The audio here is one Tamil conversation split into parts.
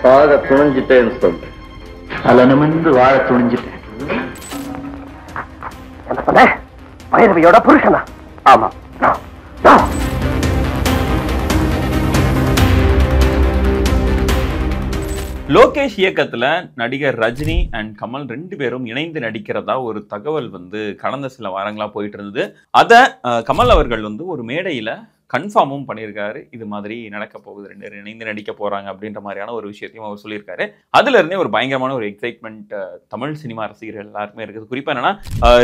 சாக துணிஞ்சிட்டேன்னு சொல்றேன். தலை நிமிர்ந்து வாழ துணிஞ்சிட்டேன். என்ன சொன்ன? பைரவியோட புருஷனா? ஆமா. லோகேஷ் இயக்கத்துல நடிகர் ரஜினி அண்ட் கமல் ரெண்டு பேரும் இணைந்து நடிக்கிறதா ஒரு தகவல் வந்து கடந்த சில வாரங்களா போயிட்டு இருந்தது. அத கமல் அவர்கள் வந்து ஒரு மேடையில கன்ஃபார்மும் பண்ணியிருக்காரு. இது மாதிரி நடக்க போகுது, ரெண்டு பேரும் இணைந்து நடிக்க போறாங்க அப்படின்ற மாதிரியான ஒரு விஷயத்தையும் அவர் சொல்லியிருக்காரு. அதுல இருந்தே ஒரு பயங்கரமான ஒரு எக்ஸைட்மெண்ட் தமிழ் சினிமா ரசிகர்கள் எல்லாருமே இருக்குது. குறிப்பா என்னன்னா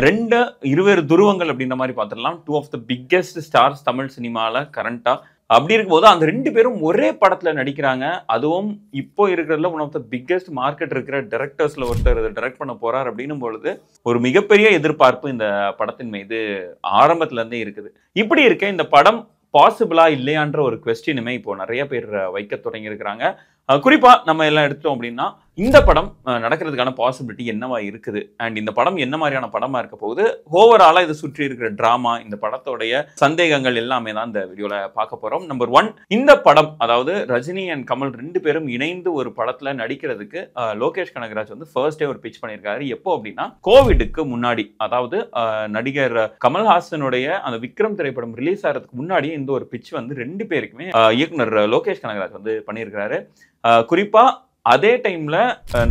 ரெண்டு இருவேறு துருவங்கள் அப்படின்ற மாதிரி பார்த்துடலாம். 2 of the biggest stars Tamil சினிமால கரண்டா. அப்படி இருக்கும்போது அந்த ரெண்டு பேரும் ஒரே படத்துல நடிக்கிறாங்க. அதுவும் இப்போ இருக்கிறதுல one of the biggest market இருக்கிற டைரக்டர்ஸ்ல ஒருத்தர் டைரக்ட் பண்ண போறார் அப்படின்னும் பொழுது ஒரு மிகப்பெரிய எதிர்பார்ப்பு இந்த படத்தின் மீது ஆரம்பத்துல இருந்தே இருக்குது. இப்படி இருக்க இந்த படம் பாசிபிளா இல்லையான்ற ஒரு கொஸ்டினுமே இப்போ நிறைய பேர் வைக்க தொடங்கி இருக்கிறாங்க. குறிப்பா நம்ம எல்லாம் எடுத்தோம் அப்படின்னா இந்த படம் நடக்கிறதுக்கான பாசிபிலிட்டி என்னவா இருக்குது அண்ட் இந்த படம் என்ன மாதிரியான படமா இருக்க போகுது, ஓவராலா இதை சுற்றி இருக்கிற டிராமா, இந்த படத்தோடைய சந்தேகங்கள் எல்லாமே தான் இந்த வீடியோல பார்க்க போறோம். நம்பர் 1, இந்த படம் அதாவது ரஜினி அண்ட் கமல் ரெண்டு பேரும் இணைந்து ஒரு படத்துல நடிக்கிறதுக்கு லோகேஷ் கனகராஜ் வந்து ஃபர்ஸ்ட் டே ஒரு பிச் பண்ணியிருக்காரு. எப்போ அப்படின்னா கோவிடுக்கு முன்னாடி, அதாவது நடிகர் கமல்ஹாசனுடைய அந்த விக்ரம் திரைப்படம் ரிலீஸ் ஆகிறதுக்கு முன்னாடி இந்த ஒரு பிச் வந்து ரெண்டு பேருக்குமே இயக்குனர் லோகேஷ் கனகராஜ் வந்து பண்ணியிருக்கிறாரு. குறிப்பா அதே டைம்ல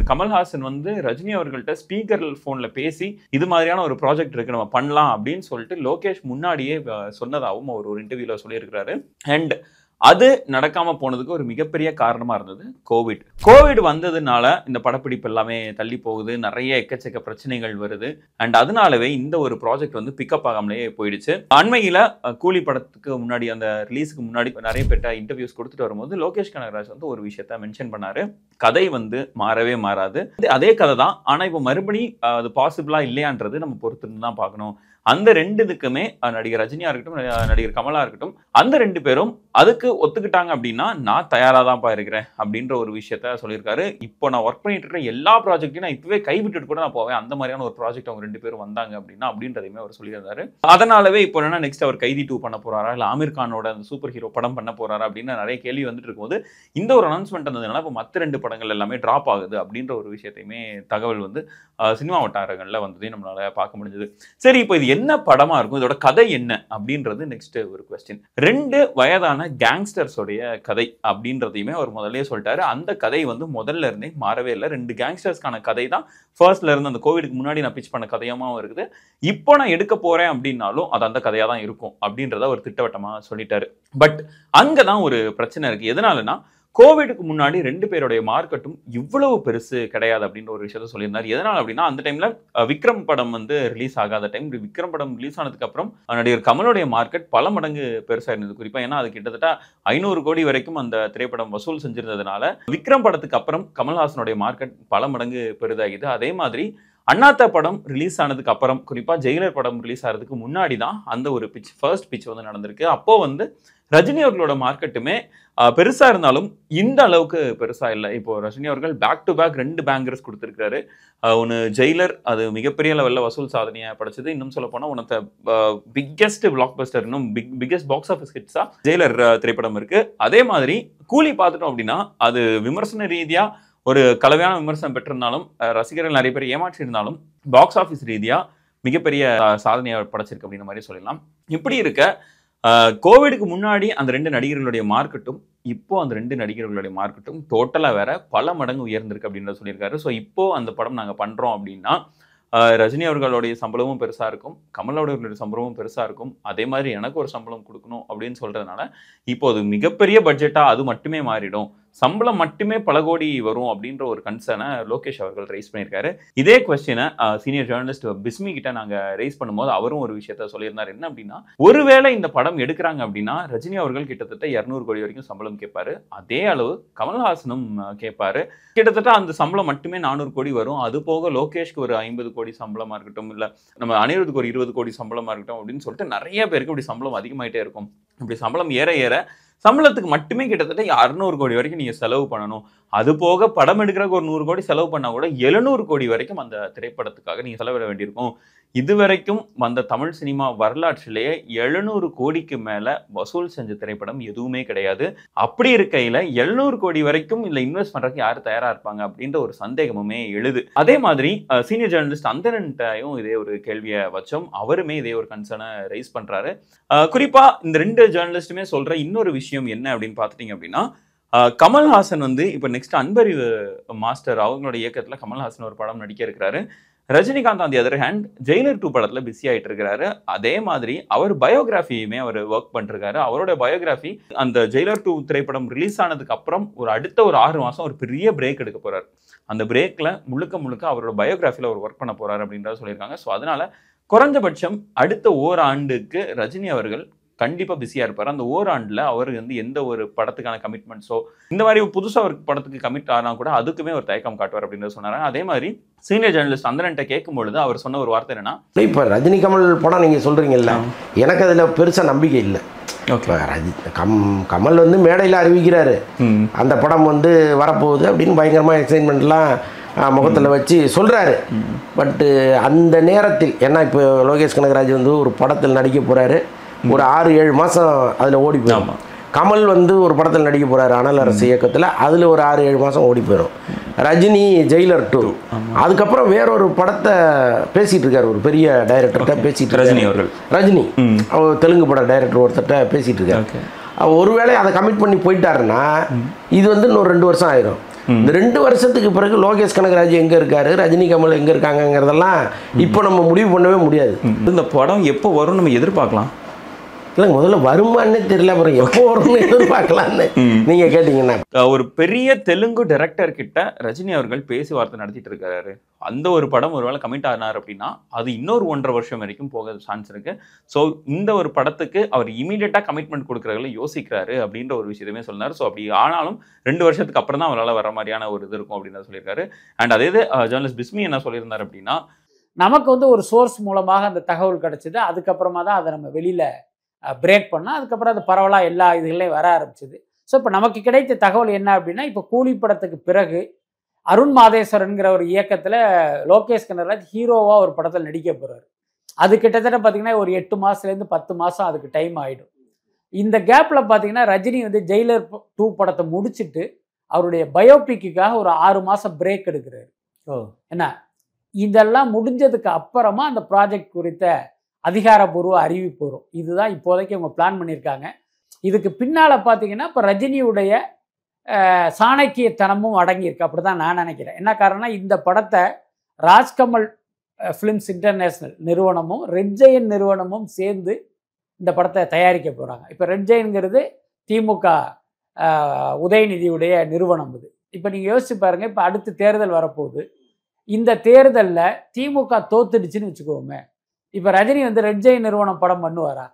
கமல்ஹாசன் வந்து ரஜினி அவர்கள்ட்ட ஸ்பீக்கர் போன்ல பேசி இது மாதிரியான ஒரு ப்ராஜெக்ட் இருக்கு நம்ம பண்ணலாம் அப்படின்னு சொல்லிட்டு லோகேஷ் முன்னாடியே சொன்னதாகவும் அவர் ஒரு இன்டர்வியூல சொல்லியிருக்கிறாரு. அண்ட் அது நடக்காம போனதுக்கு ஒரு மிகப்பெரிய காரணமா இருந்தது கோவிட் வந்ததுனால இந்த படப்பிடிப்பு எல்லாமே தள்ளி போகுது, நிறைய எக்கச்சக்க பிரச்சனைகள் வருது. அண்ட் அதனாலவே இந்த ஒரு ப்ராஜெக்ட் வந்து பிக்கப் ஆகாமலே போயிடுச்சு. அண்மையில கூலி படத்துக்கு முன்னாடி அந்த ரிலீஸுக்கு முன்னாடி நிறைய பேர்ட்ட இன்டர்வியூஸ் கொடுத்துட்டு வரும்போது லோகேஷ் கனகராஜ் வந்து ஒரு விஷயத்த மென்ஷன் பண்ணாரு. கதை வந்து மாறவே மாறாது, அதே கதை தான். ஆனா இப்போ மறுபடி அது பாசிபிளா இல்லையான்றது நம்ம பொறுத்து தான் பார்க்கணும். அந்த ரெண்டுக்குமே நடிகர் ரஜினியா இருக்கட்டும், நடிகர் கமலா இருக்கட்டும், அந்த ரெண்டு பேரும் அதுக்கு ஒத்துக்கிட்டாங்க அப்படின்னா நான் தயாரா தான்ப்பா இருக்கிறேன் அப்படின்ற ஒரு விஷயத்த சொல்லியிருக்காரு. இப்போ நான் ஒர்க் பண்ணிட்டு இருக்கிற எல்லா ப்ராஜெக்டையும் நான் இப்பவே கைவிட்டுட்டு கூட நான் போவேன், அந்த மாதிரியான ஒரு ப்ராஜெக்ட் அவங்க ரெண்டு பேரும் வந்தாங்க அப்படின்னா அப்படின்றதையுமே அவர் சொல்லியிருந்தாரு. அதனாலவே இப்போ என்னன்னா நெக்ஸ்ட் அவர் கைதி 2 பண்ண போறாரா, இல்ல ஆமீர் கானோட அந்த சூப்பர் ஹீரோ படம் பண்ண போறாரா அப்படின்னு நிறைய கேள்வி வந்துட்டு இருக்கும்போது இந்த ஒரு அனௌன்ஸ்மெண்ட் வந்ததுனால இப்போ மற்ற ரெண்டு படங்கள் எல்லாமே டிராப் ஆகுது அப்படின்ற ஒரு விஷயத்தையுமே தகவல் வந்து சினிமா வட்டாரங்கள்ல வந்ததையும் நம்மளால பார்க்க முடிஞ்சது. சரி, இப்போ இது என்ன படமா இருக்கும், இதோட கதை என்ன அப்படின்றது நெக்ஸ்ட் ஒரு கொஸ்டின். 2 வயதான கேங்ஸ்டர்ஸோடைய கதை அப்படின்றதையுமே அவர் முதல்ல சொல்லிட்டாரு. அந்த கதை வந்து முதல்ல இருந்தே மாறவே இல்லை. 2 கேங்ஸ்டர்ஸ்க்கான கதை தான் ஃபர்ஸ்ட்ல இருந்து அந்த கோவிடுக்கு முன்னாடி நான் பிச் பண்ண கதையாவும் இருக்குது. இப்போ நான் எடுக்க போறேன் அப்படின்னாலும் அது அந்த கதையா தான் இருக்கும் அப்படின்றத ஒரு திட்டவட்டமா சொல்லிட்டாரு. பட் அங்கதான் ஒரு பிரச்சனை இருக்கு. எதனாலனா கோவிடுக்கு முன்னாடி ரெண்டு பேருடைய மார்க்கெட்டும் இவ்வளவு பெருசு கிடையாது அப்படின்ற ஒரு விஷயத்த சொல்லியிருந்தார். எதனால அப்படின்னா அந்த டைம்ல விக்ரம் படம் வந்து ரிலீஸ் ஆகாத டைம், விக்ரம் படம் ரிலீஸ் ஆனதுக்கு அப்புறம் நடிகர் கமலுடைய மார்க்கெட் பல மடங்கு பெருசா இருந்தது. குறிப்பா ஏன்னா அது கிட்டத்தட்ட 500 கோடி வரைக்கும் அந்த திரைப்படம் வசூல் செஞ்சிருந்ததுனால விக்ரம் படத்துக்கு அப்புறம் கமல்ஹாசனுடைய மார்க்கெட் பல மடங்கு பெரிதாகிது. அதே மாதிரி அண்ணாத்த படம் ரிலீஸ் ஆனதுக்கு அப்புறம், குறிப்பா ஜெயிலர் படம் ரிலீஸ் ஆகிறதுக்கு முன்னாடி தான் அந்த ஒரு ஃபர்ஸ்ட் பிச் வந்து நடந்திருக்கு. அப்போ வந்து ரஜினி அவர்களோட மார்க்கெட்டுமே பெருசா இருந்தாலும் இந்த அளவுக்கு பெருசா இல்லை. இப்போ ரஜினி அவர்கள் பேக் டு பேக் 2 பேங்கர்ஸ் கொடுத்திருக்காரு. ஒன்னு ஜெயிலர், அது மிகப்பெரிய லெவல்ல வசூல் சாதனையா படைச்சது. இன்னும் சொல்ல போனா one of the biggest blockbuster, இன்னும் பிக்கெஸ்ட் பாக்ஸ் ஆஃபீஸ் ஹிட்ஸா ஜெயிலர் திரைப்படம் இருக்கு. அதே மாதிரி கூலி பார்த்துட்டோம் அப்படின்னா அது விமர்சன ரீதியா ஒரு கலவையான விமர்சனம் பெற்றிருந்தாலும், ரசிகர்கள் நிறைய பேர் ஏமாற்றி இருந்தாலும், பாக்ஸ் ஆஃபீஸ் ரீதியா மிகப்பெரிய சாதனையை படைச்சிருக்கு அப்படின்ற மாதிரி சொல்லலாம். இப்படி இருக்க கோவிடுக்கு முன்னாடி அந்த 2 நடிகர்களுடைய மார்க்கெட்டும் இப்போ அந்த 2 நடிகர்களுடைய மார்க்கெட்டும் டோட்டலா வேற பல மடங்கு உயர்ந்திருக்கு அப்படின்றத சொல்லியிருக்காரு. ஸோ இப்போ அந்த படம் நாங்கள் பண்றோம் அப்படின்னா ரஜினி அவர்களுடைய சம்பளமும் பெருசா இருக்கும், கமலோடைய சம்பளமும் பெருசா இருக்கும், அதே மாதிரி எனக்கு ஒரு சம்பளம் கொடுக்கணும் அப்படின்னு சொல்றதுனால இப்போ அது மிகப்பெரிய பட்ஜெட்டா அது மட்டுமே மாறிடும், சம்பளம் மட்டுமே பல கோடி வரும் அப்படின்ற ஒரு கன்சர்னை லோகேஷ் அவர்கள் ரைஸ் பண்ணியிருக்காரு. இதே கொஸ்டினை சீனியர் ஜேர்னலிஸ்ட் பிஸ்மி கிட்ட நாங்க ரைஸ் பண்ணும்போது அவரும் ஒரு விஷயத்த சொல்லியிருந்தார். என்ன அப்படின்னா, ஒருவேளை இந்த படம் எடுக்கிறாங்க அப்படின்னா ரஜினி அவர்கள் கிட்டத்தட்ட 200 கோடி வரைக்கும் சம்பளம் கேட்பாரு, அதே அளவு கமல்ஹாசனும் கேட்பாரு. கிட்டத்தட்ட அந்த சம்பளம் மட்டுமே 400 கோடி வரும். அது போக லோகேஷ்க்கு ஒரு 50 கோடி சம்பளமா இருக்கட்டும், இல்ல நம்ம அனிருத்துக்கு ஒரு 20 கோடி சம்பளமா இருக்கட்டும் அப்படின்னு சொல்லிட்டு நிறைய பேருக்கு இப்படி சம்பளம் அதிகமாயிட்டே இருக்கும். இப்படி சம்பளம் ஏற ஏற சம்பளத்துக்கு மட்டுமே கிட்டத்தட்ட 600 கோடி வரைக்கும் நீங்க செலவு பண்ணணும். அது போக படம் எடுக்கிறதுக்கு ஒரு 100 கோடி செலவு பண்ணா கூட 700 கோடி வரைக்கும் அந்த திரைப்படத்துக்காக நீங்க செலவிட வேண்டியிருக்கும். இதுவரைக்கும் வந்த தமிழ் சினிமா வரலாற்றிலேயே 700 கோடிக்கு மேல வசூல் செஞ்ச திரைப்படம் எதுவுமே கிடையாது. அப்படி இருக்கையில 700 கோடி வரைக்கும் இல்ல இன்வெஸ்ட் பண்றதுக்கு யாரு தயாரா இருப்பாங்க அப்படின்ற ஒரு சந்தேகமுமே எழுது. அதே மாதிரி சீனியர் ஜேர்னலிஸ்ட் அந்தரன்ட்டையும் இதே ஒரு கேள்வியை வச்சோம். அவருமே இதே ஒரு கன்சர்னை ரைஸ் பண்றாரு. குறிப்பா இந்த 2 ஜேர்னலிஸ்டுமே சொல்ற இன்னொரு விஷயம் என்ன அப்படின்னு பாத்துட்டீங்க அப்படின்னா, கமல்ஹாசன் வந்து இப்ப நெக்ஸ்ட் அன்பறிவு மாஸ்டர் அவங்களோட இயக்கத்துல கமல்ஹாசன் ஒரு படம் நடிக்க இருக்கிறாரு. Rajinikanth on the other hand Jailer 2 படத்துல பிஸி ஆயிட்டு இருக்காரு. அதே மாதிரி அவர் பயோகிராஃபியுமே அவர் ஒர்க் பண்ணிருக்காரு. அவரோட பயோகிராஃபி அந்த ஜெயிலர் 2 திரைப்படம் ரிலீஸ் ஆனதுக்கு அப்புறம் அடுத்த ஒரு 6 மாசம் ஒரு பெரிய பிரேக் எடுக்க போறாரு. அந்த பிரேக்ல முழுக்க அவரோட பயோகிராஃபில அவர் ஒர்க் பண்ண போறாரு அப்படின்றத சொல்லியிருக்காங்க. ஸோ அதனால குறைஞ்சபட்சம் அடுத்த ஓராண்டுக்கு ரஜினி அவர்கள் கண்டிப்பா பிஸியா இருப்பாரு. அந்த ஓராண்டுல அவர் வந்து எந்த ஒரு படத்துக்கான கமிட்மெண்ட்ஸோ இந்த மாதிரி புதுசா ஒரு படத்துக்கு கமிட் ஆனா கூட அதுக்குமே ஒரு தயக்கம் காட்டுவார் அப்படின்னு சொன்னாரு. அதே மாதிரி சீனியர் ஜேர்னலிஸ்ட் அந்தரன்ட்ட கேட்கும் பொழுது அவர் சொன்ன ஒரு வார்த்தை என்னன்னா, இப்ப ரஜினி கமல் படம் நீங்க சொல்றீங்கல்ல, எனக்கு அதுல பெருசா நம்பிக்கை இல்லை. கமல் வந்து மேடையில் அறிவிக்கிறாரு அந்த படம் வந்து வரப்போகுது அப்படின்னு பயங்கரமா எக்ஸைட்மெண்ட்லாம் முகத்தில் வச்சு சொல்றாரு. பட்டு அந்த நேரத்தில் ஏன்னா இப்போ லோகேஷ் கனகராஜ் வந்து ஒரு படத்தில் நடிக்க போறாரு, ஒரு 6-7 மாதம் அதில் ஓடி போயிடும். கமல் வந்து ஒரு படத்தில் நடிக்க போகிறாரு அனல் அரசு இயக்கத்தில், அதில் ஒரு 6-7 மாதம் ஓடி போயிடும். ரஜினி ஜெயிலர் 2, அதுக்கப்புறம் வேறொரு படத்தை பேசிகிட்டு இருக்காரு, ஒரு பெரிய டைரக்டர்கிட்ட பேசிகிட்டு ரஜினி அவர் தெலுங்கு பட டைரக்டர் ஒருத்தர்கிட்ட பேசிகிட்டு இருக்காரு. ஒருவேளை அதை கமிட் பண்ணி போயிட்டாருன்னா இது வந்து இன்னொரு 2 வருஷம் ஆயிரும். இந்த 2 வருஷத்துக்கு பிறகு லோகேஷ் கனகராஜ் எங்கே இருக்காரு, ரஜினி கமல் எங்கே இருக்காங்கிறதெல்லாம் இப்போ நம்ம முடிவு பண்ணவே முடியாது. இந்த படம் எப்போ வரும் நம்ம எதிர்பார்க்கலாம்? இல்லை முதல்ல வருமானே தெரியல, அப்புறம் எப்போ வரும்னு எதிர்பார்க்கலான்னு நீங்க கேட்டீங்கன்னா, ஒரு பெரிய தெலுங்கு டைரக்டர் கிட்ட ரஜினி அவர்கள் பேச்சுவார்த்தை நடத்திட்டு இருக்காரு. அந்த ஒரு படம் ஒருவேளை கமிட் ஆனார் அப்படின்னா அது இன்னொரு 1.5 வருஷம் வரைக்கும் போக சான்ஸ் இருக்கு. ஸோ இந்த ஒரு படத்துக்கு அவர் இமீடியட்டா கமிட்மெண்ட் கொடுக்குறதுல யோசிக்கிறாரு அப்படின்ற ஒரு விஷயத்தையுமே சொன்னார். ஸோ அப்படி ஆனாலும் 2 வருஷத்துக்கு அப்புறம் தான் அவரால் வர மாதிரியான ஒரு இது இருக்கும் அப்படின்னு சொல்லியிருக்காரு. அண்ட் அதே ஜேர்னலிஸ்ட் பிஸ்மி என்ன சொல்லியிருந்தார் அப்படின்னா, நமக்கு வந்து ஒரு சோர்ஸ் மூலமாக அந்த தகவல் கிடைச்சது, அதுக்கப்புறமா தான் அதை நம்ம வெளியில பிரேக் பண்ணால் அதுக்கப்புறம் அது பரவலாக எல்லா இதுகளையும் வர ஆரம்பிச்சது. ஸோ இப்போ நமக்கு கிடைத்த தகவல் என்ன அப்படின்னா, இப்போ கூலி படத்துக்கு பிறகு அருண் மாதேஸ்வரன்கிற ஒரு இயக்கத்தில் லோகேஷ் கனகராஜ் ஹீரோவாக ஒரு படத்தில் நடிக்க போகிறாரு. அது கிட்டத்தட்ட பார்த்தீங்கன்னா ஒரு 8 மாதத்துலேருந்து 10 மாதம் அதுக்கு டைம் ஆகிடும். இந்த கேப்பில் பார்த்தீங்கன்னா ரஜினி வந்து ஜெயிலர் 2 படத்தை முடிச்சுட்டு அவருடைய பயோபிக்குக்காக ஒரு 6 மாதம் பிரேக் எடுக்கிறாரு. என்ன இதெல்லாம் முடிஞ்சதுக்கு அப்புறமா அந்த ப்ராஜெக்ட் குறித்த அதிகாரப்பூர்வ அறிவிப்பு வரும். இதுதான் இப்போதைக்கு அவங்க பிளான் பண்ணியிருக்காங்க. இதுக்கு பின்னால் பார்த்தீங்கன்னா இப்போ ரஜினியுடைய சாணக்கியத்தனமும் அடங்கியிருக்கு அப்படி தான் நான் நினைக்கிறேன். என்ன காரணம்னா, இந்த படத்தை ராஜ்கமல் ஃபிலிம்ஸ் இன்டர்நேஷ்னல் நிறுவனமும் ரெட் ஜெயின் நிறுவனமும் சேர்ந்து இந்த படத்தை தயாரிக்க போகிறாங்க. இப்போ ரெட் ஜெயின்ங்கிறது திமுக உதயநிதியுடைய நிறுவனம். இது இப்போ நீங்கள் யோசிச்சு பாருங்கள், இப்போ அடுத்து தேர்தல் வரப்போகுது. இந்த தேர்தலில் திமுக தோத்துடுச்சுன்னு வச்சுக்கோமே, இப்போ ரஜினி வந்து ரெட் ஜெயின் நிறுவனம் படம் பண்ணுவாரா?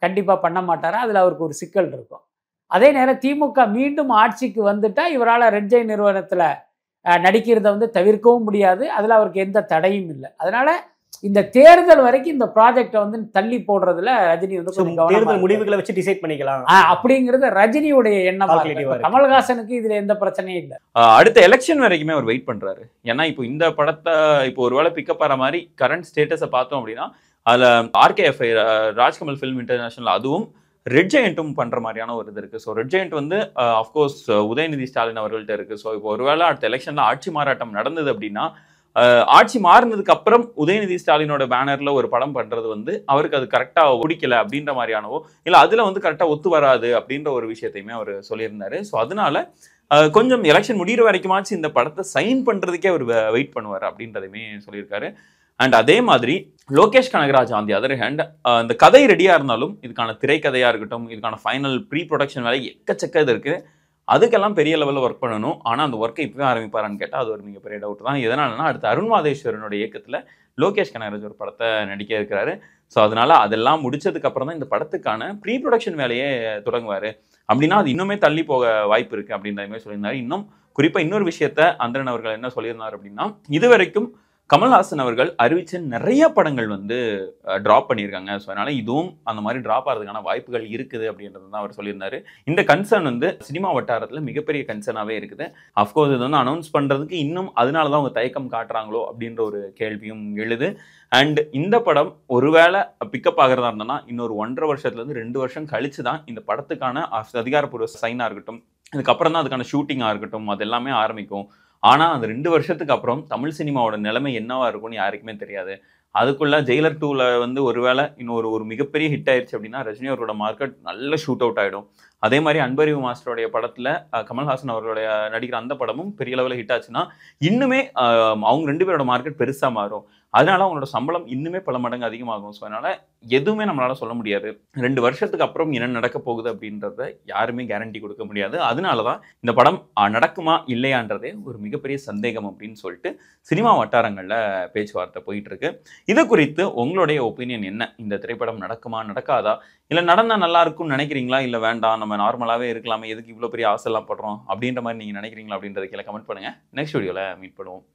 கண்டிப்பாக பண்ண மாட்டாரா? அதில் அவருக்கு ஒரு சிக்கல் இருக்கும். அதே நேரம் திமுக மீண்டும் ஆட்சிக்கு வந்துட்டா இவரால் ரெட் ஜெயின் நிறுவனத்தில் நடிக்கிறத வந்து தவிர்க்கவும் முடியாது, அதில் அவருக்கு எந்த தடையும் இல்லை. அதனால இந்த தேர்தல் வரைக்கும் இந்த ப்ராஜெக்டை வந்து தள்ளி போடுறதுல ரஜினி வந்து தேர்தல் முடிவுகளை வச்சு டிசைட் பண்ணிக்கலாம் அப்படிங்கிறது ரஜினியுடைய எண்ணம். கமல்ஹாசனுக்கு இதுல எந்த பிரச்சனையும் இல்லை. அடுத்த எலெக்ஷன் வரைக்குமே அவர் வெயிட் பண்றாரு. ஏன்னா இப்போ இந்த படத்தை இப்போ ஒருவேளை பிக்கப் ஆற மாதிரி கரண்ட் ஸ்டேட்டஸை பார்த்தோம் அப்படின்னா அதுல RKFI ராஜ்கமல் ஃபிலிம் இன்டர்நேஷனல் அதுவும் ரெட் ஜெயண்ட்டும் பண்ற மாதிரியான ஒரு இது இருக்கு. ஸோ ரெட் ஜெயண்ட் வந்து அஃப்கோர்ஸ் உதயநிதி ஸ்டாலின் அவர்கள்ட்ட இருக்கு. ஸோ இப்போ ஒருவேளை அடுத்த எலெக்ஷன்ல ஆட்சி மாறாட்டம் நடந்தது அப்படின்னா ஆட்சி மாறினதுக்கு அப்புறம் உதயநிதி ஸ்டாலினோட பேனர்ல ஒரு படம் பண்றது வந்து அவருக்கு அது கரெக்டா பிடிக்கல அப்படின்ற மாதிரியானவோ இல்ல அதுல வந்து கரெக்டா ஒத்து வராது அப்படின்ற ஒரு விஷயத்தையுமே அவர் சொல்லியிருந்தாரு. ஸோ அதனால கொஞ்சம் எலெக்ஷன் முடிகிற வரைக்குமாச்சு இந்த படத்தை சைன் பண்றதுக்கே அவர் வெயிட் பண்ணுவார் அப்படின்றதையுமே சொல்லியிருக்காரு. அண்ட் அதே மாதிரி Lokesh Kanagaraj on the other hand இந்த கதை ரெடியா இருந்தாலும் இதுக்கான திரைக்கதையா இருக்கட்டும், இதுக்கான ஃபைனல் ப்ரீ ப்ரொடக்ஷன் வேலை எக்கச்சக்க இது இருக்கு. அதுக்கெல்லாம் பெரிய லெவலில் ஒர்க் பண்ணணும். ஆனால் அந்த ஒர்க்கை இப்போவே ஆரம்பிப்பாரான்னு கேட்டால் அது ஒரு மிகப்பெரிய டவுட் தான். எதனாலனா அடுத்து அருண் மாதேஸ்வரனுடைய இயக்கத்தில் லோகேஷ் கனகராஜ் ஒரு படத்தை நடிக்க இருக்கிறாரு. ஸோ அதனால அதெல்லாம் முடிச்சதுக்கு அப்புறம் தான் இந்த படத்துக்கான ப்ரீ ப்ரொடக்ஷன் வேலையே தொடங்குவார். அப்படின்னா அது இன்னுமே தள்ளி போக வாய்ப்பு இருக்குது அப்படின்ற மாதிரி சொல்லியிருந்தாரு. இன்னும் குறிப்பாக இன்னொரு விஷயத்த அந்தரன் அவர்கள் என்ன சொல்லியிருந்தார் அப்படின்னா, இது வரைக்கும் கமல்ஹாசன் அவர்கள் அறிவிச்ச நிறைய படங்கள் வந்து ட்ராப் பண்ணியிருக்காங்க. ஸோ அதனால இதுவும் அந்த மாதிரி ட்ராப் ஆகிறதுக்கான வாய்ப்புகள் இருக்குது அப்படின்றது தான் அவர் சொல்லியிருந்தாரு. இந்த கன்சர்ன் வந்து சினிமா வட்டாரத்தில் மிகப்பெரிய கன்சர்னாகவே இருக்குது. அஃப்கோர்ஸ் இது வந்து அனௌன்ஸ் பண்ணுறதுக்கு இன்னும் அதனால தான் அவங்க தயக்கம் காட்டுறாங்களோ அப்படின்ற ஒரு கேள்வியும் எழுது. அண்ட் இந்த படம் ஒருவேளை பிக்கப் ஆகிறதா இருந்ததுன்னா இன்னொரு 1.5 வருஷத்துலேருந்து 2 வருஷம் கழிச்சு தான் இந்த படத்துக்கான அதிகாரப்பூர்வ சைனாக இருக்கட்டும், இதுக்கப்புறம் தான் அதுக்கான ஷூட்டிங்காக இருக்கட்டும், அது எல்லாமே ஆரம்பிக்கும். ஆனால் அந்த 2 வருஷத்துக்கு அப்புறம் தமிழ் சினிமாவோட நிலைமை என்னவா இருக்கும்னு யாருக்குமே தெரியாது. அதுக்குள்ள ஜெயிலர் 2ல வந்து ஒருவேளை இன்னொரு ஒரு மிகப்பெரிய ஹிட் ஆயிடுச்சு அப்படின்னா ரஜினி அவரோட மார்க்கெட் நல்ல ஷூட் அவுட் ஆகிடும். அதே மாதிரி அன்பறிவு மாஸ்டருடைய படத்தில் கமல்ஹாசன் அவர்களுடைய நடிக்கிற அந்த படமும் பெரிய லெவலில் ஹிட் ஆச்சுன்னா இன்னுமே அவங்க 2 பேரோட மார்க்கெட் பெருசாக மாறும். அதனால அவங்களோட சம்பளம் இன்னுமே பல மடங்கு அதிகமாகும். ஸோ அதனால எதுவுமே நம்மளால சொல்ல முடியாது. 2 வருஷத்துக்கு அப்புறம் என்ன நடக்க போகுது அப்படின்றத யாருமே கேரண்டி கொடுக்க முடியாது. அதனால தான் இந்த படம் நடக்குமா இல்லையான்றதே ஒரு மிகப்பெரிய சந்தேகம் அப்படின்னு சொல்லிட்டு சினிமா வட்டாரங்களில் பேச்சுவார்த்தை போயிட்டு இருக்கு. இது குறித்து உங்களுடைய ஒப்பீனியன் என்ன? இந்த திரைப்படம் நடக்குமா நடக்காதா, இல்லை நடந்தால் நல்லா இருக்கும்னு நினைக்கிறீங்களா, இல்லை வேண்டாம் நம்ம நார்மலாகவே இருக்கலாமே, எதுக்கு இவ்வளோ பெரிய ஆசைலாம் படுறோம் அப்படின்ற மாதிரி நீங்கள் நினைக்கிறீங்களா அப்படின்றத கீழே கமெண்ட் பண்ணுங்கள். நெக்ஸ்ட் வீடியோவில் மீட் பண்ணுவோம்.